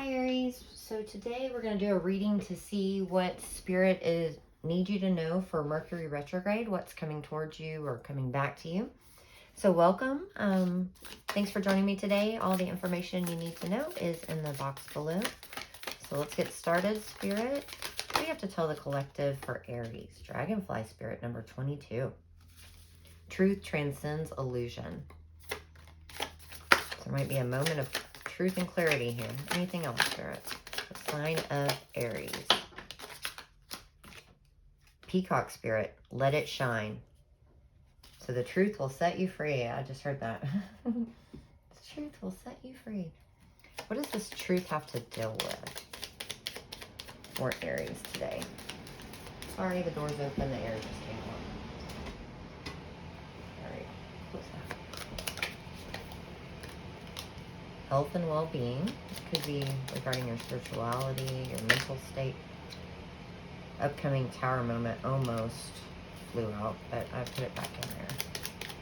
Hi Aries, so today we're going to do a reading to see what Spirit needs you to know for Mercury Retrograde, what's coming towards you or coming back to you. So welcome. Thanks for joining me today. All the information you need to know is in the box below. So let's get started, Spirit. What do you have to tell the collective for Aries? Dragonfly Spirit number 22. Truth transcends illusion. There might be a moment of truth and clarity here. Anything else, Spirit? The sign of Aries. Peacock Spirit, let it shine. So the truth will set you free. I just heard that. The truth will set you free. What does this truth have to deal with for Aries today? Sorry, the door's open. The air just came on. All right, close that. Health and well-being. It could be regarding your spirituality, your mental state. Upcoming tower moment almost flew out, but I put it back in there.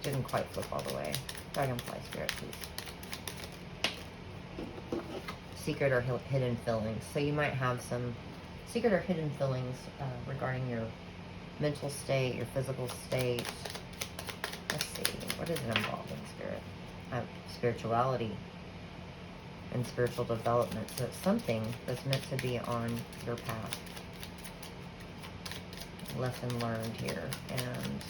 Didn't quite flip all the way. Dragonfly Spirit, please. Secret or hidden feelings. So you might have some secret or hidden feelings regarding your mental state, your physical state. Let's see. What is it involving, Spirit? Spirituality and spiritual development. So it's something that's meant to be on your path. Lesson learned here. And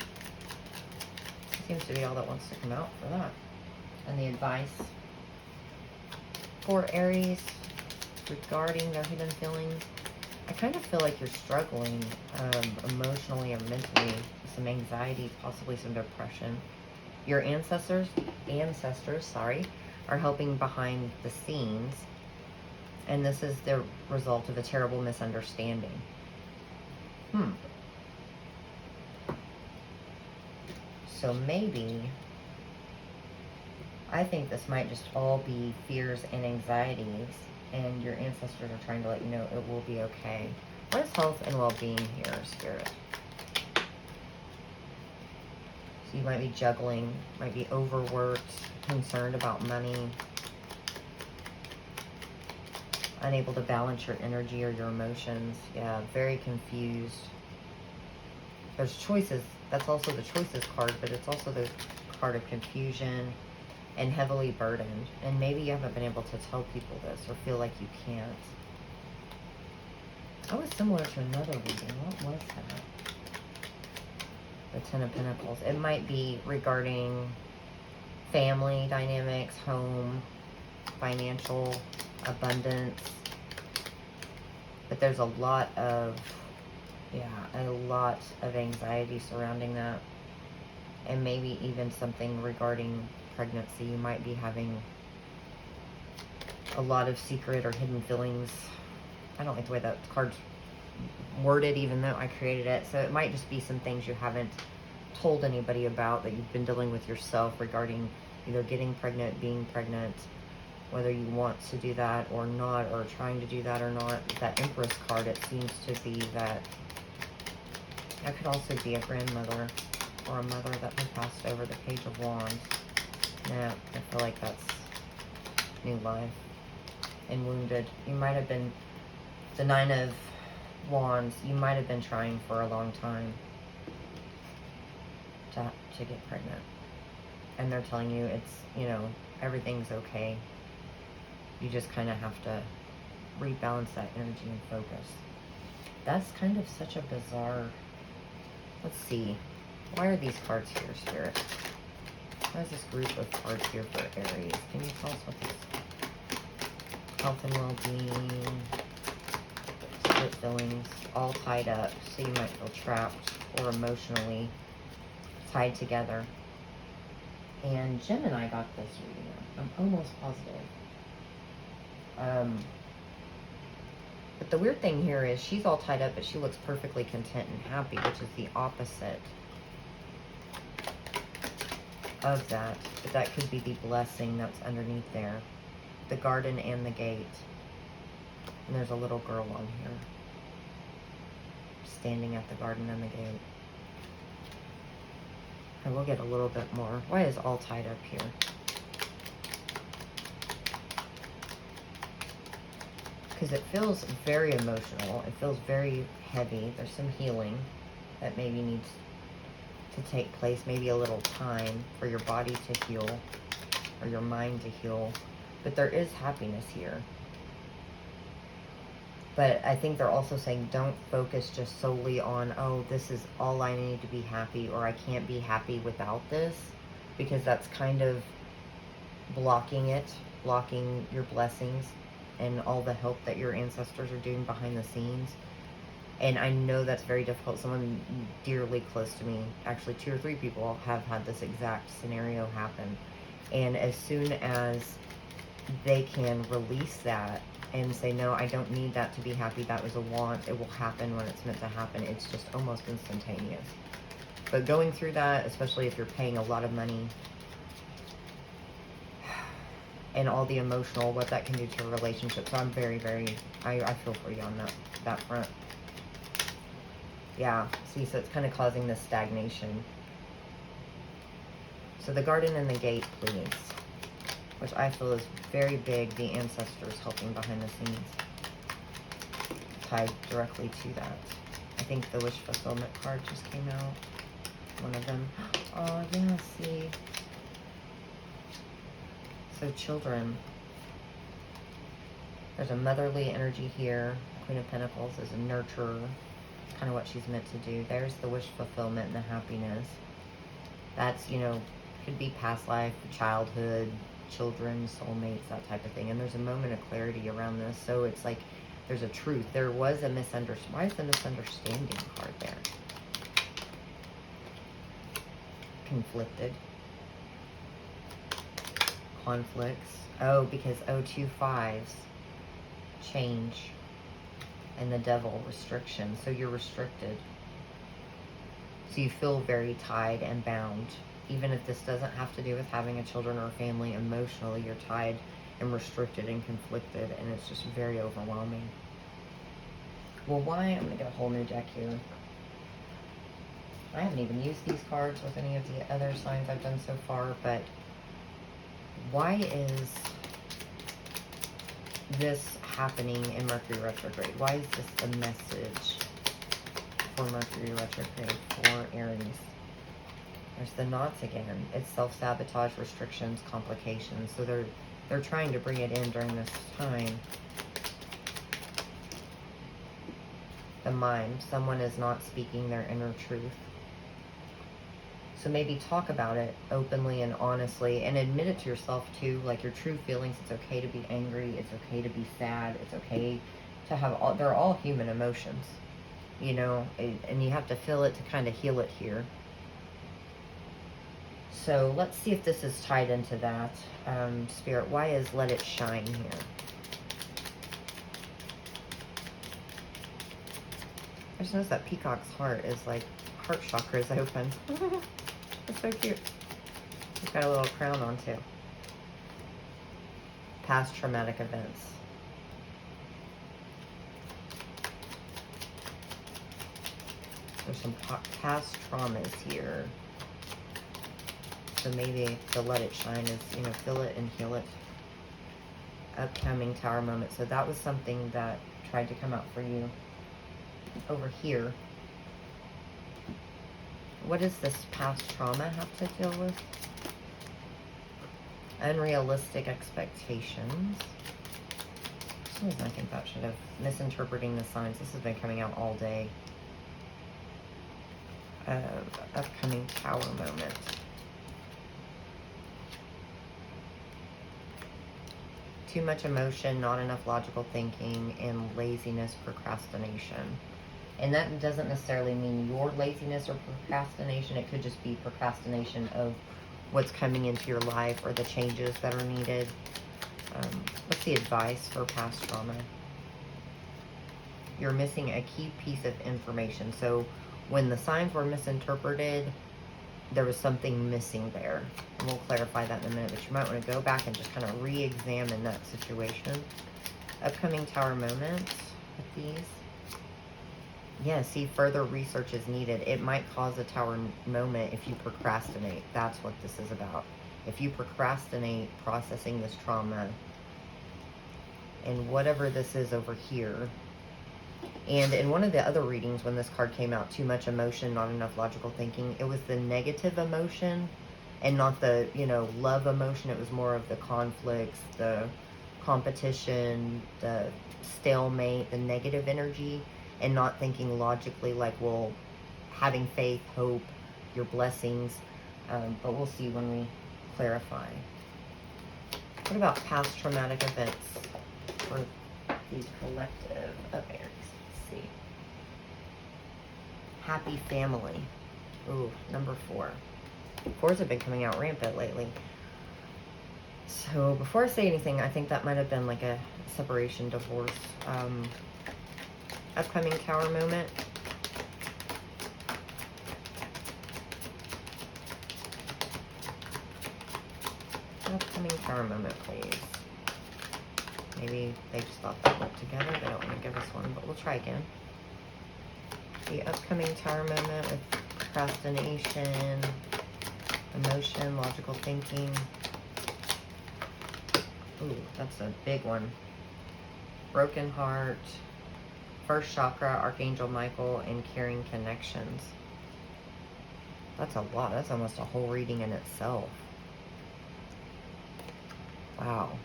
it seems to be all that wants to come out for that. And the advice for Aries regarding their hidden feelings. I kind of feel like you're struggling emotionally or mentally with some anxiety, possibly some depression. Your ancestors, are helping behind the scenes, and this is the result of a terrible misunderstanding. So maybe, I think this might just all be fears and anxieties, and your ancestors are trying to let you know it will be okay. What is health and well-being here, Spirit? So you might be juggling, might be overworked, concerned about money, unable to balance your energy or your emotions. Yeah, very confused. There's choices. That's also the choices card, but it's also the card of confusion and heavily burdened. And maybe you haven't been able to tell people this or feel like you can't. That was similar to another reading. What was that? The Ten of Pentacles. It might be regarding family dynamics, home, financial abundance. But there's a lot of anxiety surrounding that. And maybe even something regarding pregnancy. You might be having a lot of secret or hidden feelings. I don't like the way that card's worded, even though I created it. So it might just be some things you haven't told anybody about that you've been dealing with yourself regarding either getting pregnant, being pregnant, whether you want to do that or not, or trying to do that or not. That Empress card, it seems to be that could also be a grandmother or a mother that has passed over. The Page of Wands. Yeah, I feel like that's new life and wounded. You might have been the Nine of Wands. You might have been trying for a long time to get pregnant, and they're telling you it's, everything's okay. You just kind of have to rebalance that energy and focus. That's kind of such a bizarre. Let's see, why are these cards here, Spirit? Why is this group of cards here for Aries? Can you tell us what this health and well-being, split feelings, all tied up, so you might feel trapped or emotionally tied together. And Gemini got this reading. I'm almost positive. But the weird thing here is she's all tied up, but she looks perfectly content and happy, which is the opposite of that. But that could be the blessing that's underneath there. The garden and the gate. And there's a little girl on here, standing at the garden and the gate. I will get a little bit more. Why is all tied up here? because it feels very emotional. It feels very heavy. There's some healing that maybe needs to take place. Maybe a little time for your body to heal or your mind to heal. But there is happiness here. But I think they're also saying don't focus just solely on, oh, this is all I need to be happy, or I can't be happy without this, because that's kind of blocking your blessings and all the help that your ancestors are doing behind the scenes. And I know that's very difficult. Someone dearly close to me, actually 2 or 3 people, have had this exact scenario happen. And as soon as they can release that and say, no, I don't need that to be happy, that was a want, it will happen when it's meant to happen, it's just almost instantaneous. But going through that, especially if you're paying a lot of money, and all the emotional, what that can do to a relationship. So I'm very, very, I feel for you on that front. Yeah, see, so it's kind of causing this stagnation. So the garden and the gate, please, which I feel is very big, the ancestors helping behind the scenes, tied directly to that. I think the wish fulfillment card just came out, one of them. Oh, yeah, see. So children, there's a motherly energy here. Queen of Pentacles is a nurturer. It's kind of what she's meant to do. There's the wish fulfillment and the happiness. That's, you know, could be past life, childhood, children, soulmates, that type of thing. And there's a moment of clarity around this. So it's like there's a truth. There was a misunderstanding. Why is the misunderstanding card there? Conflicted. Conflicts. Oh, because 2 5s. Change. And the devil, restriction. So you're restricted. So you feel very tied and bound. Even if this doesn't have to do with having a children or a family, emotionally you're tied and restricted and conflicted, and it's just very overwhelming. Well, why? I'm going to get a whole new deck here. I haven't even used these cards with any of the other signs I've done so far, but why is this happening in Mercury Retrograde? Why is this a message for Mercury Retrograde for Aries? There's the knots again. It's self-sabotage, restrictions, complications. So they're trying to bring it in during this time. The mind. Someone is not speaking their inner truth. So maybe talk about it openly and honestly, and admit it to yourself too, like your true feelings. It's okay to be angry. It's okay to be sad. It's okay to have all, they're all human emotions, you know, and you have to feel it to kind of heal it here. So let's see if this is tied into that. Spirit, why is let it shine here? I just noticed that peacock's heart is like, heart chakra is open. It's so cute. It's got a little crown on too. Past traumatic events. There's some past traumas here. So maybe the let it shine is, you know, feel it and heal it. Upcoming tower moment. So that was something that tried to come out for you over here. What does this past trauma have to deal with? Unrealistic expectations. For some reason I think that should have, misinterpreting the signs. This has been coming out all day. Upcoming tower moment. Too much emotion, not enough logical thinking, and laziness, procrastination. And that doesn't necessarily mean your laziness or procrastination. It could just be procrastination of what's coming into your life or the changes that are needed. What's the advice for past trauma? You're missing a key piece of information. So when the signs were misinterpreted, there was something missing there. And we'll clarify that in a minute, but you might want to go back and just kind of re-examine that situation. Upcoming tower moments with these. Yeah, see, further research is needed. It might cause a tower moment if you procrastinate. That's what this is about. If you procrastinate processing this trauma, and whatever this is over here. And in one of the other readings, when this card came out, too much emotion, not enough logical thinking, it was the negative emotion and not the, you know, love emotion. It was more of the conflicts, the competition, the stalemate, the negative energy, and not thinking logically, like, well, having faith, hope, your blessings. But we'll see when we clarify. What about past traumatic events for the collective of Aries? Let's see. Happy family. Ooh, number 4. 4s have been coming out rampant lately. So before I say anything, I think that might have been like a separation, divorce, upcoming Tower moment. Upcoming Tower moment, please. Maybe they just thought they worked together. They don't want to give us one, but we'll try again. The upcoming Tower moment with procrastination, emotion, logical thinking. Ooh, that's a big one. Broken heart, first chakra, Archangel Michael, and caring connections. That's a lot. That's almost a whole reading in itself. Wow.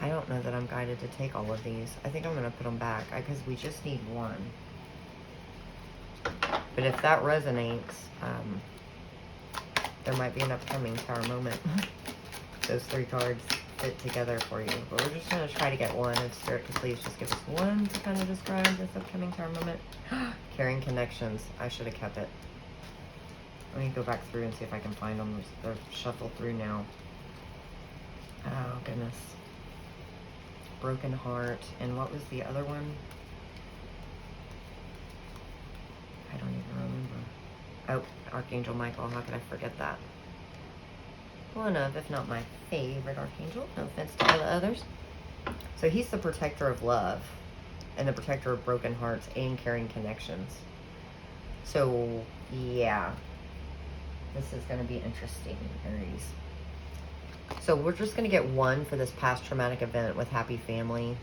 I don't know that I'm guided to take all of these. I think I'm going to put them back because we just need one. But if that resonates, there might be an upcoming Tower moment. Those 3 cards fit together for you. But we're just going to try to get one. If Spirit could please just give us one to kind of describe this upcoming Tower moment. Caring connections. I should have kept it. Let me go back through and see if I can find them. They're shuffled through now. Oh, goodness. Broken heart. And what was the other one? I don't even remember. Oh, Archangel Michael. How could I forget that? One of, if not my favorite archangel. No offense to all the others. So he's the protector of love and the protector of broken hearts and caring connections. So, yeah. This is going to be interesting, Aries. So we're just going to get one for this past traumatic event with happy family.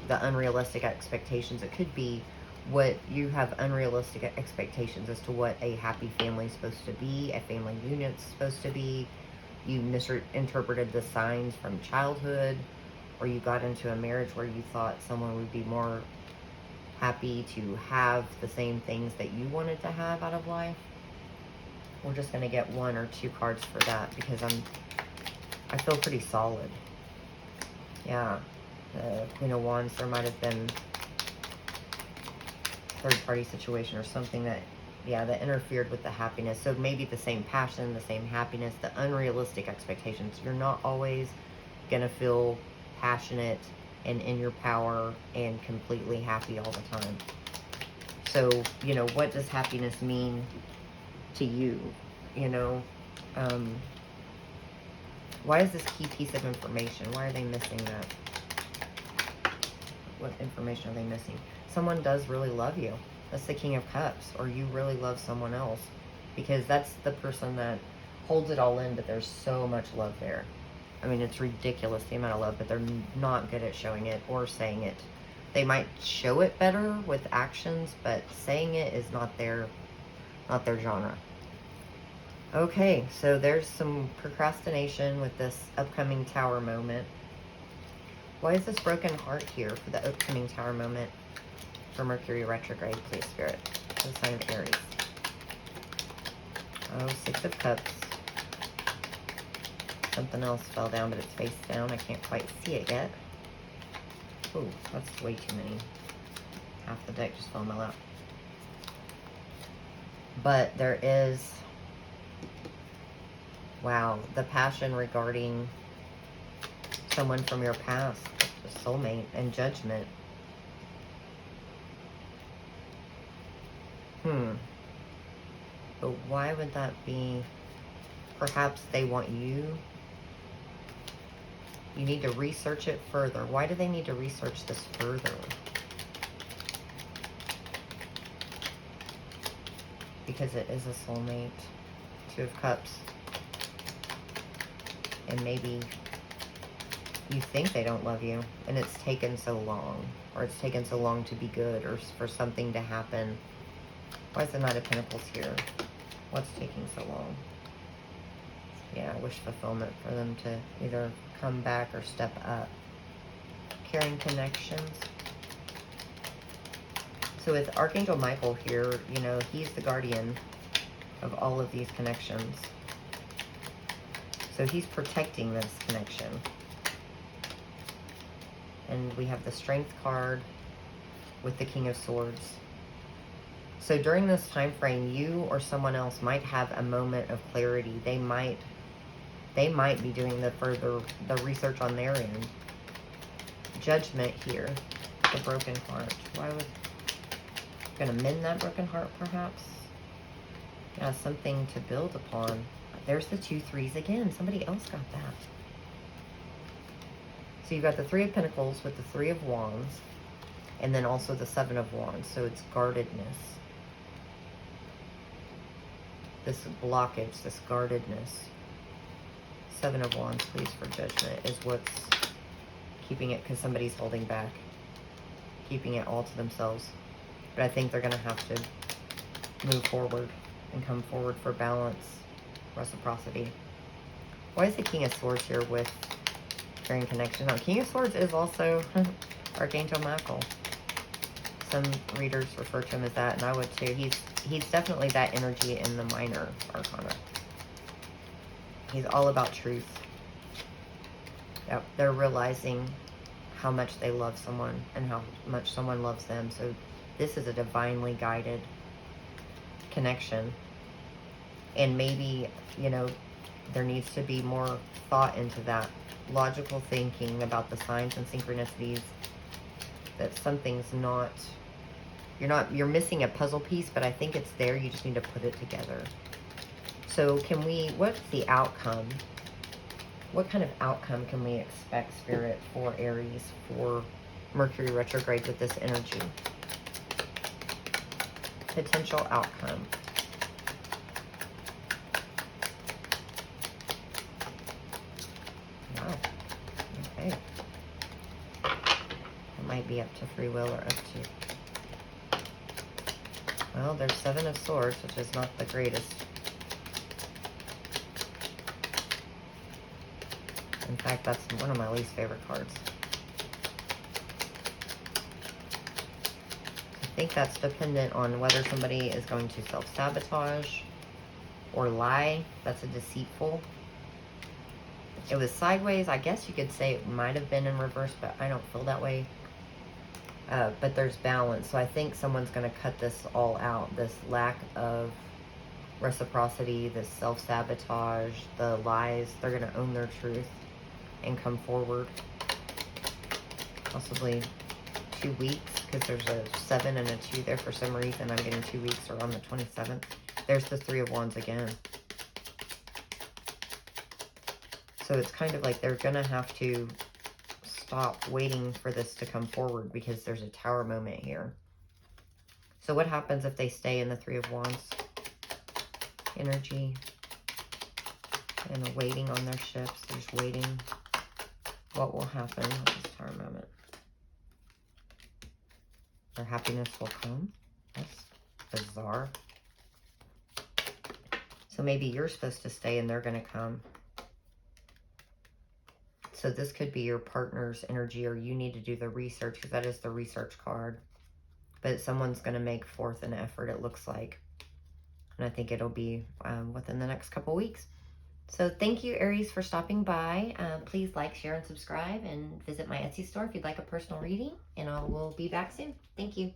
The unrealistic expectations. It could be what you have unrealistic expectations as to what a happy family is supposed to be, a family unit's supposed to be. You misinterpreted the signs from childhood, or you got into a marriage where you thought someone would be more happy to have the same things that you wanted to have out of life. We're just going to get 1 or 2 cards for that because I feel pretty solid. Yeah. The Queen of Wands, there might have been third-party situation or something that, yeah, that interfered with the happiness. So maybe the same passion, the same happiness, the unrealistic expectations. You're not always going to feel passionate and in your power and completely happy all the time. So, you know, what does happiness mean to you? You know, why is this key piece of information? Why are they missing that? What information are they missing? Someone does really love you. That's the King of Cups. Or you really love someone else. Because that's the person that holds it all in, but there's so much love there. I mean, it's ridiculous the amount of love, but they're not good at showing it or saying it. They might show it better with actions, but saying it is not their genre. Okay, so there's some procrastination with this upcoming Tower moment. Why is this broken heart here for the upcoming Tower moment for Mercury Retrograde, please, Spirit? For the sign of Aries. Oh, 6 of Cups. Something else fell down, but it's face down. I can't quite see it yet. Ooh, that's way too many. Half the deck just fell in my lap. But there is, wow, the passion regarding someone from your past, the soulmate, and judgment. But why would that be? Perhaps they want you. You need to research it further. Why do they need to research this further? Because it is a soulmate. 2 of Cups. And maybe you think they don't love you, and it's taken so long, or it's taken so long to be good, or for something to happen. Why is the Knight of Pentacles here? What's taking so long? Yeah, wish fulfillment for them to either come back or step up. Caring connections. So with Archangel Michael here, you know, he's the guardian of all of these connections. So he's protecting this connection. And we have the Strength card with the King of Swords. So during this time frame, you or someone else might have a moment of clarity. They might be doing the research on their end. Judgment here, the broken heart. Why was gonna mend that broken heart, perhaps? Yeah, something to build upon. There's the 2 3s again. Somebody else got that. So you've got the 3 of Pentacles with the 3 of Wands, and then also the 7 of Wands. So it's guardedness. This blockage, this guardedness. 7 of Wands, please, for judgment, is what's keeping it, because somebody's holding back, keeping it all to themselves. But I think they're going to have to move forward and come forward for balance, reciprocity. Why is the King of Swords here with Caring Connection? Now, King of Swords is also Archangel Michael. Some readers refer to him as that, and I would too. He's definitely that energy in the minor arcana. He's all about truth. Yep, they're realizing how much they love someone and how much someone loves them. So this is a divinely guided connection. And maybe, you know, there needs to be more thought into that. Logical thinking about the signs and synchronicities. That something's not, you're missing a puzzle piece, but I think it's there. You just need to put it together. So what's the outcome? What kind of outcome can we expect, Spirit, for Aries, for Mercury retrograde with this energy? Potential outcome. Wow. Okay. It might be up to free will or up to... Well, there's 7 of Swords, which is not the greatest. In fact, that's one of my least favorite cards. I think that's dependent on whether somebody is going to self-sabotage or lie. That's a deceitful. It was sideways. I guess you could say it might have been in reverse, but I don't feel that way. But there's balance. So I think someone's going to cut this all out. This lack of reciprocity, this self-sabotage, the lies. They're going to own their truth and come forward. Possibly 2 weeks, because there's a 7 and a 2 there for some reason. I'm getting 2 weeks or on the 27th. There's the 3 of Wands again. So it's kind of like they're going to have to stop waiting for this to come forward, because there's a Tower moment here. So what happens if they stay in the 3 of Wands energy and are waiting on their ships? They're just waiting. What will happen with this Tower moment? Their happiness will come. That's bizarre. So maybe you're supposed to stay and they're going to come. So this could be your partner's energy, or you need to do the research, because that is the research card. But someone's going to make forth an effort, it looks like. And I think it'll be within the next couple weeks. So thank you, Aries, for stopping by. Please like, share, and subscribe, and visit my Etsy store if you'd like a personal reading. And I will be back soon. Thank you.